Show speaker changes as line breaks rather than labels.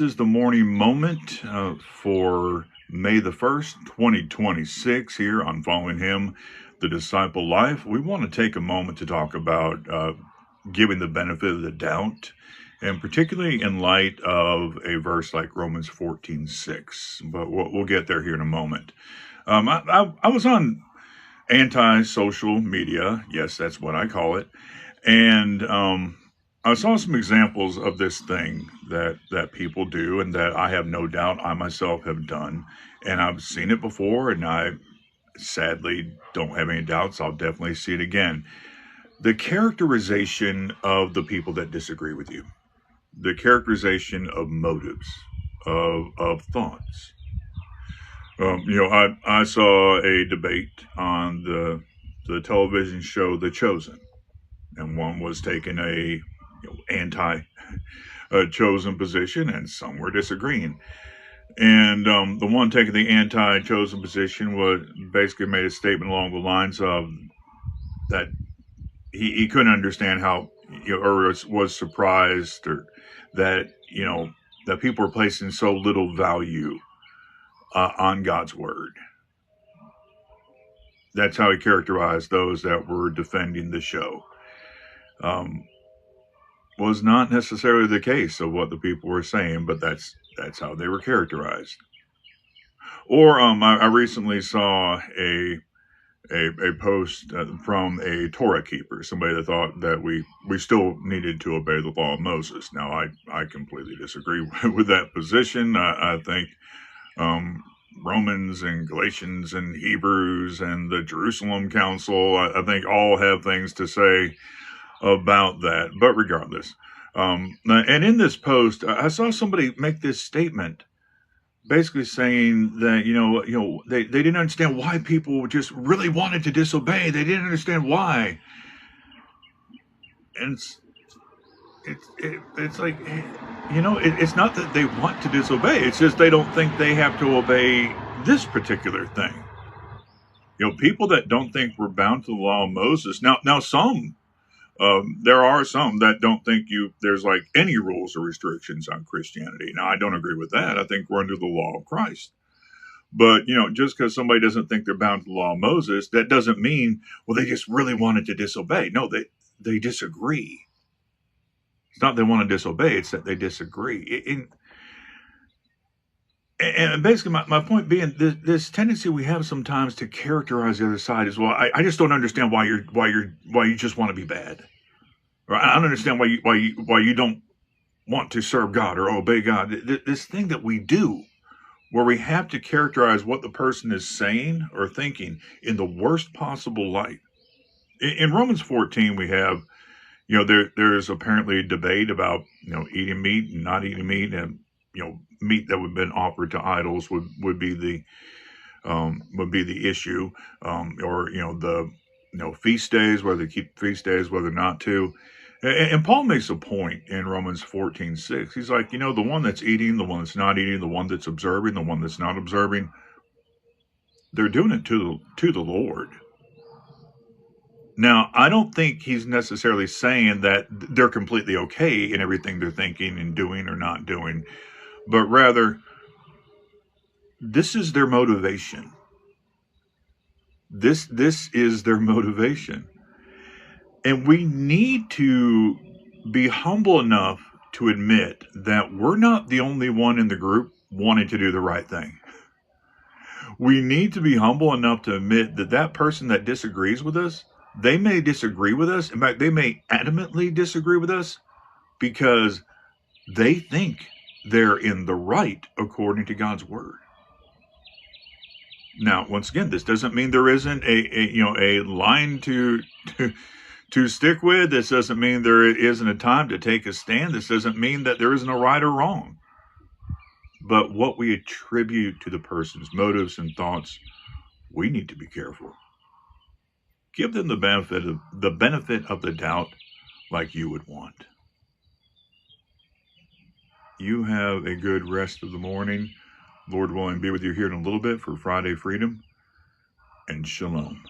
This is the morning moment for May the 1st, 2026, here on Following Him, the Disciple Life. We want to take a moment to talk about giving the benefit of the doubt, and particularly in light of a verse like Romans 14:6. But we'll get there here in a moment. I was on anti-social media. Yes, that's what I call it. And I saw some examples of this thing that people do, and that I have no doubt I myself have done, and I've seen it before, and I sadly don't have any doubts I'll definitely see it again. The characterization of the people that disagree with you, the characterization of motives, of thoughts. I saw a debate on the television show The Chosen, and one was taking a anti chosen position, and some were disagreeing. And the one taking the anti chosen position was basically made a statement along the lines of that he couldn't understand how, or was surprised, or that, that people were placing so little value on God's word. That's how he characterized those that were defending the show. Was not necessarily the case of what the people were saying, but that's how they were characterized. Or I recently saw a post from a Torah keeper, somebody that thought that we still needed to obey the law of Moses. Now, I completely disagree with that position. I think Romans and Galatians and Hebrews and the Jerusalem Council, I think all have things to say about that. But regardless, and in this post, I saw somebody make this statement, basically saying that they didn't understand why people just really wanted to disobey. They didn't understand why, and it's like, it's not that they want to disobey. It's just they don't think they have to obey this particular thing. People that don't think we're bound to the law of Moses. Now some. There are some that don't think there's like any rules or restrictions on Christianity. Now, I don't agree with that. I think we're under the law of Christ. But, just because somebody doesn't think they're bound to the law of Moses, that doesn't mean, well, they just really wanted to disobey. No, they disagree. It's not they want to disobey, it's that they disagree. And basically, my point being, this tendency we have sometimes to characterize the other side as, well, I just don't understand why you just want to be bad. Or I don't understand why you don't want to serve God or obey God. This thing that we do, where we have to characterize what the person is saying or thinking in the worst possible light. In Romans 14, we have, there's apparently a debate about, eating meat and not eating meat, and, meat that would have been offered to idols would be the issue, or, the, feast days, whether to keep feast days, whether not to. And Paul makes a point in Romans 14:6. He's like, the one that's eating, the one that's not eating, the one that's observing, the one that's not observing, they're doing it to the Lord. Now, I don't think he's necessarily saying that they're completely okay in everything they're thinking and doing or not doing, but rather, this is their motivation. This is their motivation. And we need to be humble enough to admit that we're not the only one in the group wanting to do the right thing. We need to be humble enough to admit that that person that disagrees with us, they may disagree with us. In fact, they may adamantly disagree with us because they think they're in the right according to God's word. Now, once again, this doesn't mean there isn't a line to stick with. This doesn't mean there isn't a time to take a stand. This doesn't mean that there isn't a right or wrong. But what we attribute to the person's motives and thoughts, we need to be careful. Give them the benefit of the doubt, like you would want. You have a good rest of the morning. Lord willing, be with you here in a little bit for Friday Freedom, and shalom.